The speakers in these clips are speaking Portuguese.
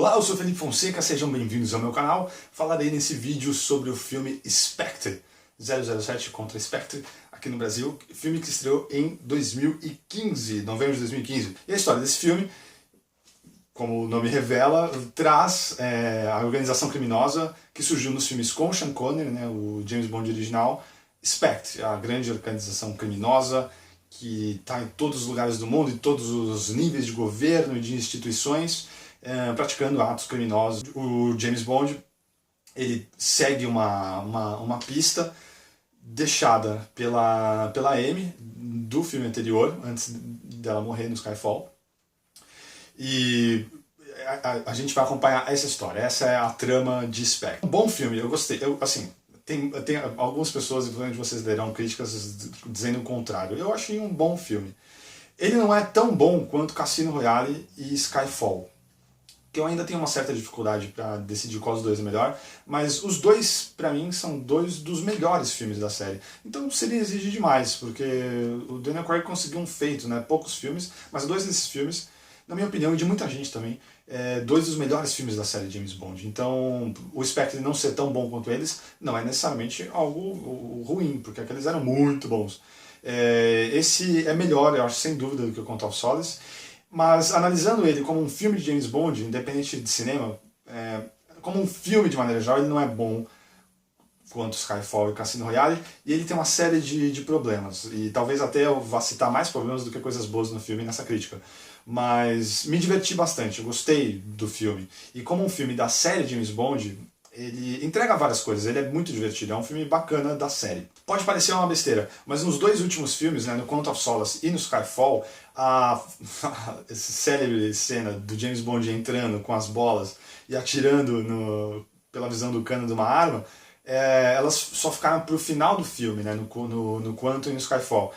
Olá, eu sou Felipe Fonseca, sejam bem-vindos ao meu canal. Falarei nesse vídeo sobre o filme Spectre, 007 contra Spectre, aqui no Brasil, filme que estreou em 2015, novembro de 2015. E a história desse filme, como o nome revela, traz a organização criminosa que surgiu nos filmes com Sean Connery, né, o James Bond original, Spectre, a grande organização criminosa que está em todos os lugares do mundo, em todos os níveis de governo e de instituições, praticando atos criminosos. O James Bond ele segue uma pista deixada pela Amy do filme anterior, antes dela morrer no Skyfall. E a gente vai acompanhar essa história, essa é a trama de Spectre. Um bom filme, eu gostei. Tem algumas pessoas, inclusive vocês lerão críticas dizendo o contrário. Eu achei um bom filme. Ele não é tão bom quanto Cassino Royale e Skyfall, que eu ainda tenho uma certa dificuldade para decidir qual dos dois é melhor, mas os dois, para mim, são dois dos melhores filmes da série. Então seria exigir demais, porque o Daniel Craig conseguiu um feito, né? Poucos filmes, mas dois desses filmes, na minha opinião, e de muita gente também, dois dos melhores filmes da série James Bond. Então, o Spectre não ser tão bom quanto eles não é necessariamente algo ruim, porque aqueles eram muito bons. Esse é melhor, eu acho, sem dúvida, do que o Quantum of Solace, mas analisando ele como um filme de James Bond, independente de cinema, como um filme de maneira geral, ele não é bom quanto Skyfall e Cassino Royale, e ele tem uma série de problemas, e talvez até eu vá citar mais problemas do que coisas boas no filme nessa crítica. Mas me diverti bastante, eu gostei do filme. E como um filme da série James Bond, ele entrega várias coisas, ele é muito divertido, é um filme bacana da série. Pode parecer uma besteira, mas nos dois últimos filmes, né, no Quantum of Solace e no Skyfall, essa célebre cena do James Bond entrando com as bolas e atirando pela visão do cano de uma arma, elas só ficaram pro final do filme, né, no Quantum e no Skyfall.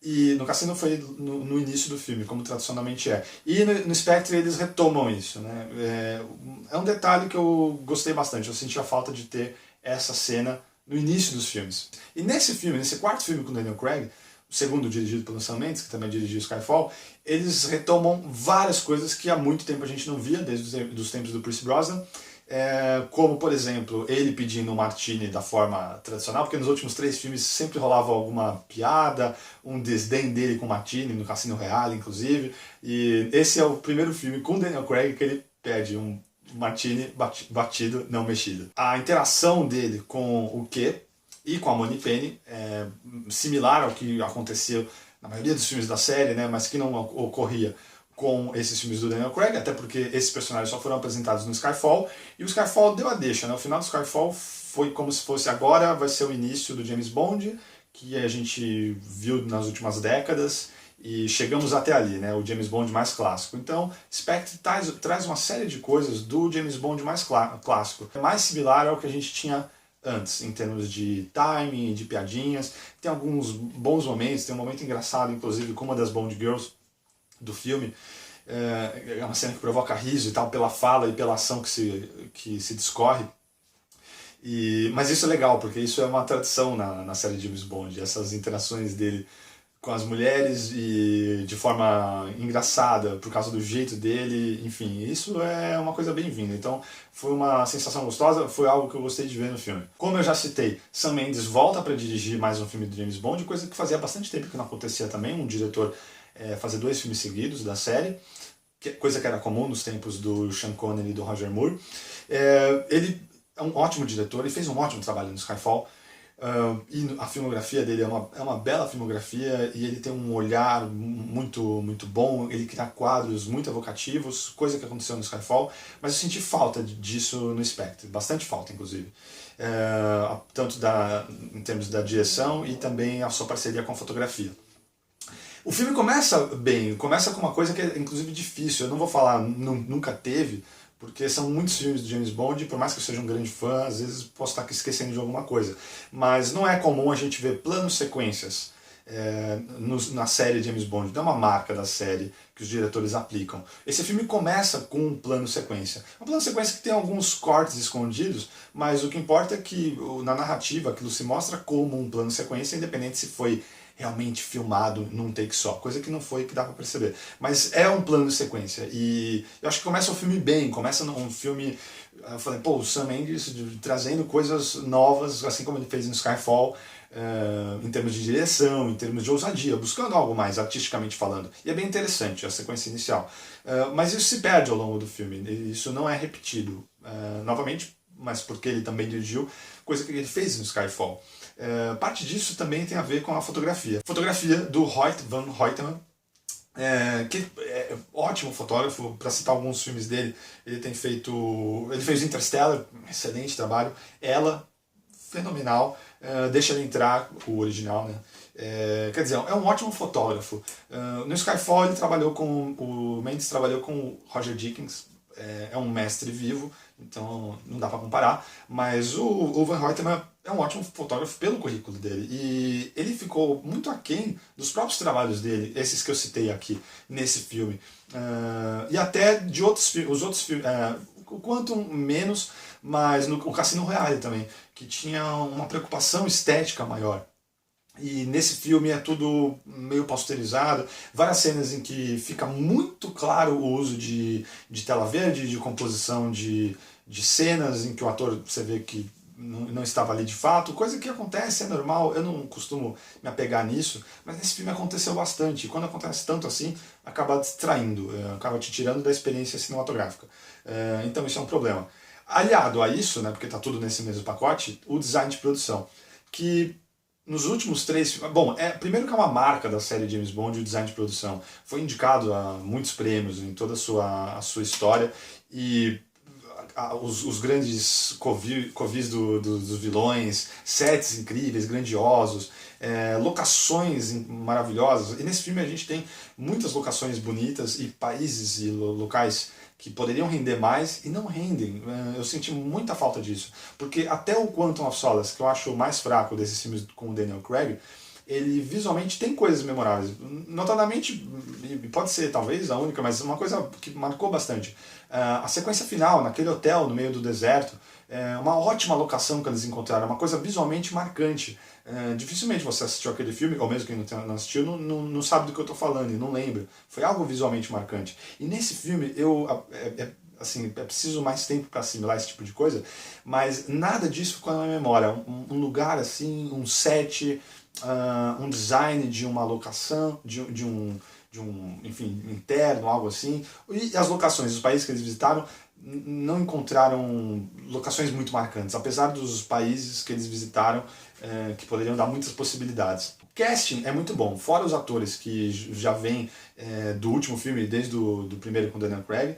E no Cassino foi no início do filme, como tradicionalmente é. E no Spectre eles retomam isso, né? É um detalhe que eu gostei bastante, eu senti a falta de ter essa cena no início dos filmes. E nesse filme, nesse quarto filme com Daniel Craig, o segundo dirigido pelo Sam Mendes, que também dirigiu Skyfall, eles retomam várias coisas que há muito tempo a gente não via, desde os tempos do Pierce Brosnan, como, por exemplo, ele pedindo um martini da forma tradicional, porque nos últimos 3 filmes sempre rolava alguma piada, um desdém dele com o martini, no Cassino Royale, inclusive, e esse é o primeiro filme com Daniel Craig que ele pede um martini batido, não mexido. A interação dele com o Q e com a Moneypenny é similar ao que aconteceu na maioria dos filmes da série, né, mas que não ocorria com esses filmes do Daniel Craig, até porque esses personagens só foram apresentados no Skyfall, e o Skyfall deu a deixa, né? O final do Skyfall foi como se fosse agora, vai ser o início do James Bond, que a gente viu nas últimas décadas, e chegamos até ali, né? O James Bond mais clássico. Então, Spectre traz uma série de coisas do James Bond mais clássico, é mais similar ao que a gente tinha antes, em termos de timing, de piadinhas. Tem alguns bons momentos, tem um momento engraçado, inclusive, com uma das Bond Girls do filme, é uma cena que provoca riso e tal, pela fala e pela ação que se discorre. Mas isso é legal, porque isso é uma tradição na série James Bond, essas interações dele com as mulheres e de forma engraçada, por causa do jeito dele, enfim, isso é uma coisa bem-vinda. Então foi uma sensação gostosa, foi algo que eu gostei de ver no filme. Como eu já citei, Sam Mendes volta para dirigir mais um filme do James Bond, coisa que fazia bastante tempo que não acontecia também, um diretor fazer 2 filmes seguidos da série, coisa que era comum nos tempos do Sean Connery e do Roger Moore. Ele é um ótimo diretor, ele fez um ótimo trabalho no Skyfall, e a filmografia dele é uma bela filmografia, e ele tem um olhar muito, muito bom, ele cria quadros muito evocativos, coisa que aconteceu no Skyfall, mas eu senti falta disso no Spectre, bastante falta, inclusive. Tanto em termos da direção e também a sua parceria com a fotografia. O filme começa bem, começa com uma coisa que é inclusive difícil, eu não vou falar nunca teve, porque são muitos filmes do James Bond, e por mais que eu seja um grande fã, às vezes posso estar esquecendo de alguma coisa. Mas não é comum a gente ver planos sequências na série James Bond, não é uma marca da série que os diretores aplicam. Esse filme começa com um plano sequência. Um plano sequência que tem alguns cortes escondidos, mas o que importa é que na narrativa aquilo se mostra como um plano sequência, independente se foi realmente filmado num take só, coisa que não foi, que dá pra perceber. Mas é um plano de sequência, e eu acho que começa o filme bem, começa num filme, eu falei, pô, o Sam Mendes trazendo coisas novas, assim como ele fez no Skyfall, em termos de direção, em termos de ousadia, buscando algo mais artisticamente falando. E é bem interessante a sequência inicial. Mas isso se perde ao longo do filme, isso não é repetido. Novamente, mas porque ele também dirigiu, coisa que ele fez no Skyfall. Parte disso também tem a ver com a fotografia. Fotografia do Hoyt van Hoytema, que é ótimo fotógrafo. Para citar alguns filmes dele, ele fez Interstellar, excelente trabalho. Ela, fenomenal. Deixa ele entrar, o original, né? Quer dizer, é um ótimo fotógrafo. No Skyfall ele trabalhou com o Mendes trabalhou com o Roger Deakins, é um mestre vivo, então não dá para comparar, mas o Van Hoytema é um ótimo fotógrafo pelo currículo dele, e ele ficou muito aquém dos próprios trabalhos dele, esses que eu citei aqui nesse filme, e até de os outros filmes, o Quantum menos, mas o Cassino Royale também, que tinha uma preocupação estética maior. E nesse filme é tudo meio pasteurizado, várias cenas em que fica muito claro o uso de tela verde, de composição de cenas em que o ator, você vê que não estava ali de fato, coisa que acontece, é normal, eu não costumo me apegar nisso, mas nesse filme aconteceu bastante, e quando acontece tanto assim, acaba distraindo, acaba te tirando da experiência cinematográfica. Então isso é um problema. Aliado a isso, né, porque está tudo nesse mesmo pacote, o design de produção, que nos últimos três... Bom, primeiro que é uma marca da série James Bond, o design de produção. Foi indicado a muitos prêmios em toda a sua história, e os grandes covis dos vilões, sets incríveis, grandiosos, locações maravilhosas. E nesse filme a gente tem muitas locações bonitas e países e locais que poderiam render mais e não rendem. Eu senti muita falta disso. Porque até o Quantum of Solace, que eu acho o mais fraco desses filmes com o Daniel Craig, ele visualmente tem coisas memoráveis. Notadamente, pode ser talvez a única, mas uma coisa que marcou bastante. A sequência final, naquele hotel no meio do deserto, uma ótima locação que eles encontraram, uma coisa visualmente marcante. Dificilmente você assistiu aquele filme, ou mesmo quem não assistiu, não sabe do que eu estou falando e não lembra. Foi algo visualmente marcante. E nesse filme, assim, é preciso mais tempo para assimilar esse tipo de coisa, mas nada disso ficou na minha memória. Um lugar assim, um set, um design de uma locação, enfim, interno, algo assim. E as locações, os países que eles visitaram, não encontraram locações muito marcantes, apesar dos países que eles visitaram, que poderiam dar muitas possibilidades. O casting é muito bom, fora os atores que já vêm do último filme, desde do primeiro com Daniel Craig,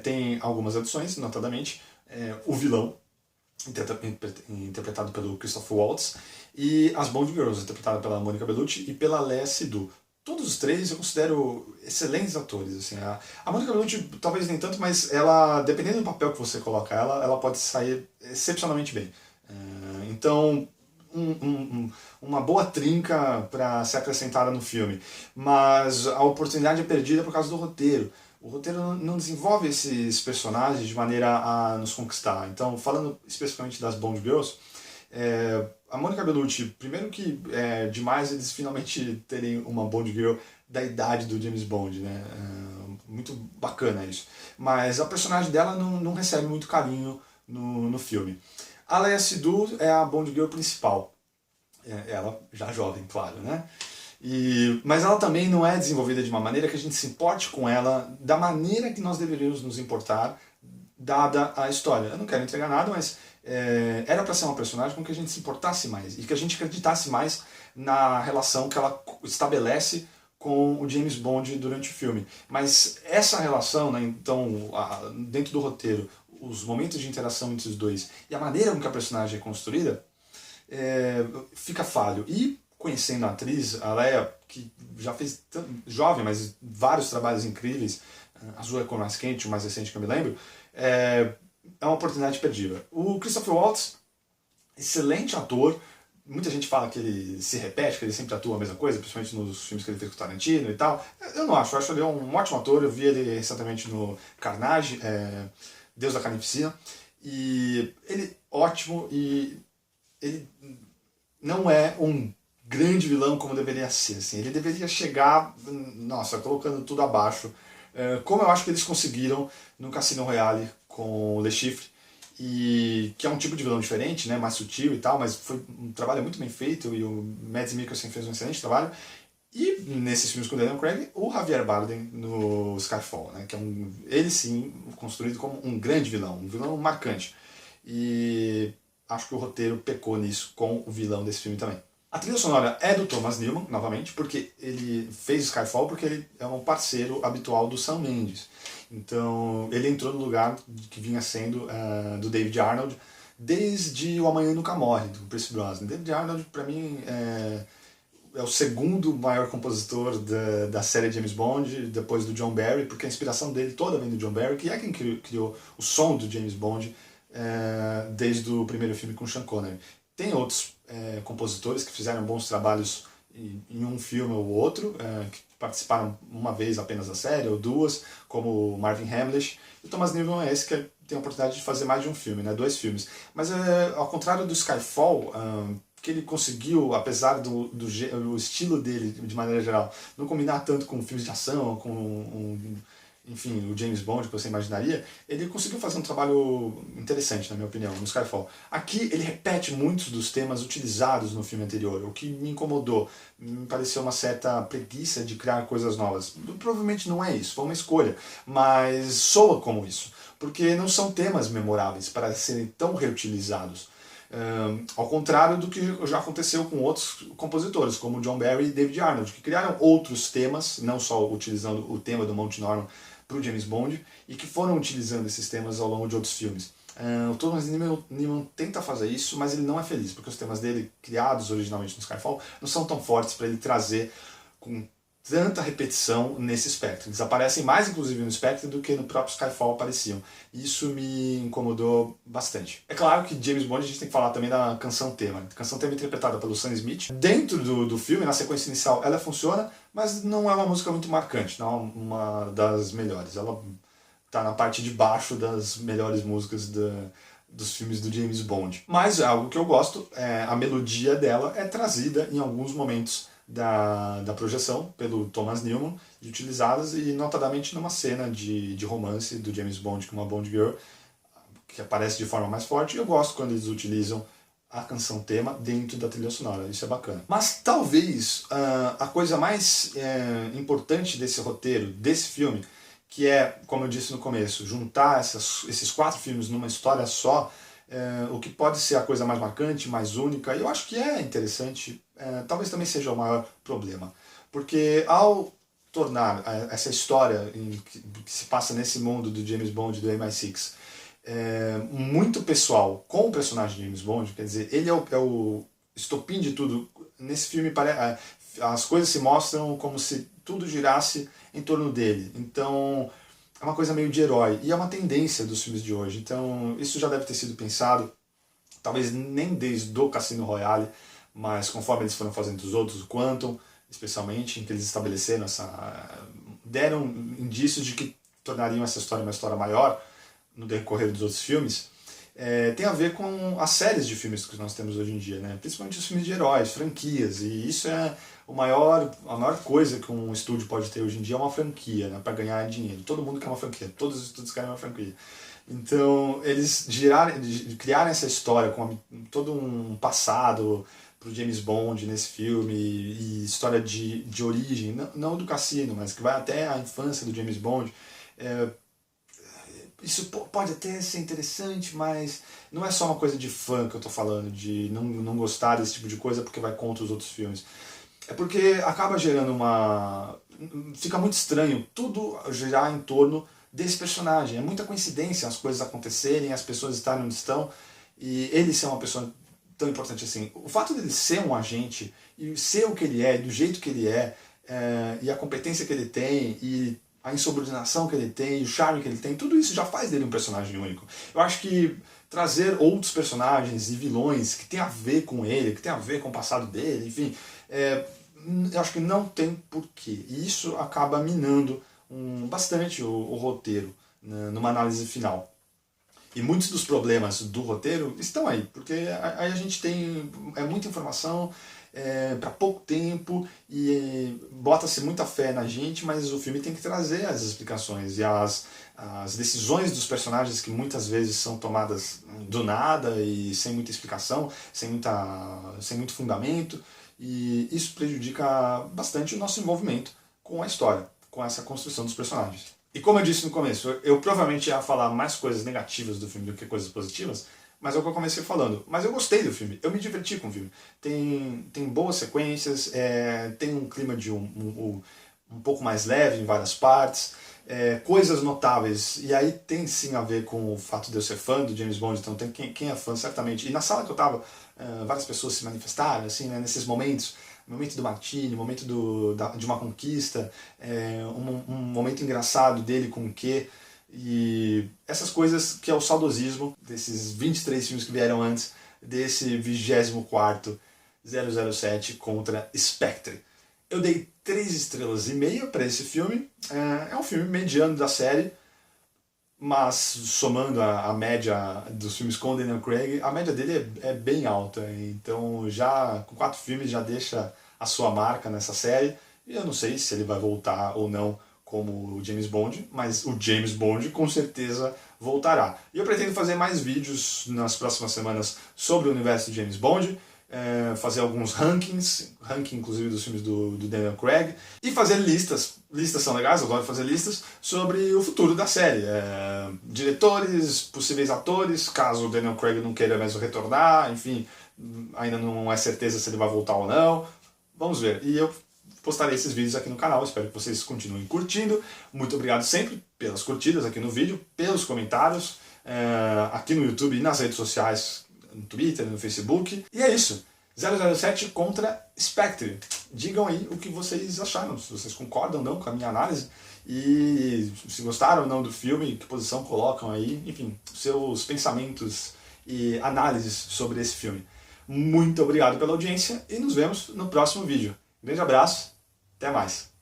tem algumas adições, notadamente o vilão, interpretado pelo Christoph Waltz, e as Bond Girls, interpretadas pela Monica Bellucci e pela Léa Seydoux. Todos os três eu considero excelentes atores. Assim. A Monica Bellucci talvez nem tanto, mas ela, dependendo do papel que você coloca ela pode sair excepcionalmente bem. Então, uma boa trinca para ser acrescentada no filme. Mas a oportunidade é perdida por causa do roteiro. O roteiro não desenvolve esses personagens de maneira a nos conquistar. Então, falando especificamente das Bond Girls, a Monica Bellucci, primeiro que é demais eles finalmente terem uma Bond Girl da idade do James Bond, né? Muito bacana isso. Mas a personagem dela não recebe muito carinho no filme. A Léa Seydoux é a Bond Girl principal. Ela já jovem, claro, né? Mas ela também não é desenvolvida de uma maneira que a gente se importe com ela da maneira que nós deveríamos nos importar, dada a história. Eu não quero entregar nada, mas era para ser uma personagem com que a gente se importasse mais e que a gente acreditasse mais na relação que ela estabelece com o James Bond durante o filme. Mas essa relação, né, então, dentro do roteiro, os momentos de interação entre os dois e a maneira com que a personagem é construída, fica falho. E conhecendo a atriz, a Léa, que já fez, jovem, mas vários trabalhos incríveis, Azul é a Cor Mais Quente, o mais recente que eu me lembro, é uma oportunidade perdida. O Christopher Waltz, excelente ator, muita gente fala que ele se repete, que ele sempre atua a mesma coisa, principalmente nos filmes que ele fez com o Tarantino e tal. Eu não acho, eu acho ele um ótimo ator, eu vi ele recentemente no Carnage, Deus da Carnificina, e ele ótimo, e ele não é um grande vilão como deveria ser. Assim. Ele deveria chegar, nossa, colocando tudo abaixo. Como eu acho que eles conseguiram no Cassino Royale com o Le Chiffre, e que é um tipo de vilão diferente, né, mais sutil e tal, mas foi um trabalho muito bem feito e o Mads Mikkelsen fez um excelente trabalho. E nesses filmes com o Daniel Craig, o Javier Bardem no Skyfall, né, que é ele sim construído como um grande vilão, um vilão marcante. E acho que o roteiro pecou nisso com o vilão desse filme também. A trilha sonora é do Thomas Newman, novamente, porque ele fez Skyfall porque ele é um parceiro habitual do Sam Mendes. Então ele entrou no lugar que vinha sendo do David Arnold desde O Amanhã Nunca Morre, do Pierce Brosnan. David Arnold, para mim, é o segundo maior compositor da série James Bond, depois do John Barry, porque a inspiração dele toda vem do John Barry, que é quem criou o som do James Bond desde o primeiro filme com Sean Connery. Tem outros compositores que fizeram bons trabalhos em um filme ou outro, que participaram uma vez apenas da série, ou duas, como Marvin Hamlish. E o Thomas Newman é esse que tem a oportunidade de fazer mais de um filme, né, 2 filmes. Mas ao contrário do Skyfall, que ele conseguiu, apesar do estilo dele, de maneira geral, não combinar tanto com filmes de ação, com enfim, o James Bond que você imaginaria, ele conseguiu fazer um trabalho interessante, na minha opinião, no Skyfall. Aqui ele repete muitos dos temas utilizados no filme anterior, o que me incomodou. Me pareceu uma certa preguiça de criar coisas novas. Provavelmente não é isso, foi uma escolha, mas soa como isso, porque não são temas memoráveis para serem tão reutilizados. Ao contrário do que já aconteceu com outros compositores, como John Barry e David Arnold, que criaram outros temas, não só utilizando o tema do Monty Norman para o James Bond, e que foram utilizando esses temas ao longo de outros filmes. O Thomas Newman tenta fazer isso, mas ele não é feliz, porque os temas dele, criados originalmente no Skyfall, não são tão fortes para ele trazer com tanta repetição nesse Spectre. Eles aparecem mais, inclusive, no Spectre do que no próprio Skyfall apareciam. Isso me incomodou bastante. É claro que James Bond a gente tem que falar também da canção tema. A canção tema é interpretada pelo Sam Smith. Dentro do filme, na sequência inicial, ela funciona, mas não é uma música muito marcante, não é uma das melhores. Ela está na parte de baixo das melhores músicas dos filmes do James Bond. Mas algo que eu gosto, a melodia dela é trazida em alguns momentos da projeção pelo Thomas Newman e utilizadas, e notadamente numa cena de romance do James Bond com uma Bond Girl, que aparece de forma mais forte. Eu gosto quando eles utilizam a canção tema dentro da trilha sonora, isso é bacana. Mas talvez a coisa mais importante desse roteiro, desse filme, que é, como eu disse no começo, juntar esses 4 filmes numa história só, o que pode ser a coisa mais marcante, mais única, e eu acho que é interessante, talvez também seja o maior problema. Porque ao tornar essa história que se passa nesse mundo do James Bond, do MI6, muito pessoal com o personagem James Bond, quer dizer, ele é o estopim de tudo. Nesse filme as coisas se mostram como se tudo girasse em torno dele. Então é uma coisa meio de herói, e é uma tendência dos filmes de hoje. Então isso já deve ter sido pensado, talvez nem desde o Cassino Royale, mas conforme eles foram fazendo os outros, o Quantum, especialmente, em que eles estabeleceram deram indícios de que tornariam essa história uma história maior no decorrer dos outros filmes. Tem a ver com as séries de filmes que nós temos hoje em dia, né? Principalmente os filmes de heróis, franquias, e isso é a maior coisa que um estúdio pode ter hoje em dia, é uma franquia, né, para ganhar dinheiro. Todo mundo quer uma franquia, todos os estúdios querem uma franquia. Então, eles criarem essa história com todo um passado pro James Bond nesse filme, e história de origem, não do cassino, mas que vai até a infância do James Bond. Isso pode até ser interessante, mas não é só uma coisa de fã que eu tô falando, de não gostar desse tipo de coisa porque vai contra os outros filmes. É porque acaba gerando fica muito estranho tudo girar em torno desse personagem. É muita coincidência as coisas acontecerem, as pessoas estarem onde estão, e ele ser uma pessoa tão importante assim. O fato dele ser um agente, e ser o que ele é, do jeito que ele e a competência que ele tem, e a insubordinação que ele tem, o charme que ele tem, tudo isso já faz dele um personagem único. Eu acho que trazer outros personagens e vilões que tem a ver com ele, que tem a ver com o passado dele, enfim, eu acho que não tem porquê. E isso acaba minando bastante o roteiro, né, numa análise final. E muitos dos problemas do roteiro estão aí, porque aí a gente tem muita informação, para pouco tempo e bota-se muita fé na gente, mas o filme tem que trazer as explicações e as decisões dos personagens que muitas vezes são tomadas do nada e sem muita explicação, sem muito fundamento, e isso prejudica bastante o nosso envolvimento com a história, com essa construção dos personagens. E como eu disse no começo, eu provavelmente ia falar mais coisas negativas do filme do que coisas positivas, mas é o que eu comecei falando. Mas eu gostei do filme, eu me diverti com o filme. Tem boas sequências, tem um clima de um pouco mais leve em várias partes, coisas notáveis. E aí tem sim a ver com o fato de eu ser fã do James Bond, então tem quem é fã certamente. E na sala que eu tava, várias pessoas se manifestaram, assim, né, nesses momentos. O momento do Martini, o momento de uma conquista, um momento engraçado dele com o Q. E essas coisas que é o saudosismo desses 23 filmes que vieram antes, desse 24º 007 contra Spectre. Eu dei 3,5 estrelas para esse filme. É um filme mediano da série, mas somando a média dos filmes com Daniel Craig, a média dele é bem alta. Então já com 4 filmes já deixa a sua marca nessa série. E eu não sei se ele vai voltar ou não como o James Bond, mas o James Bond com certeza voltará. E eu pretendo fazer mais vídeos nas próximas semanas sobre o universo de James Bond, fazer alguns ranking inclusive dos filmes do Daniel Craig, e fazer listas são legais, eu gosto de fazer listas sobre o futuro da série, diretores, possíveis atores, caso o Daniel Craig não queira mesmo retornar, enfim, ainda não é certeza se ele vai voltar ou não, vamos ver. E eu postarei esses vídeos aqui no canal, espero que vocês continuem curtindo. Muito obrigado sempre pelas curtidas aqui no vídeo, pelos comentários, aqui no YouTube e nas redes sociais, no Twitter, no Facebook. E é isso, 007 contra Spectre. Digam aí o que vocês acharam, se vocês concordam ou não com a minha análise, e se gostaram ou não do filme, que posição colocam aí, enfim, seus pensamentos e análises sobre esse filme. Muito obrigado pela audiência e nos vemos no próximo vídeo. Grande abraço, até mais!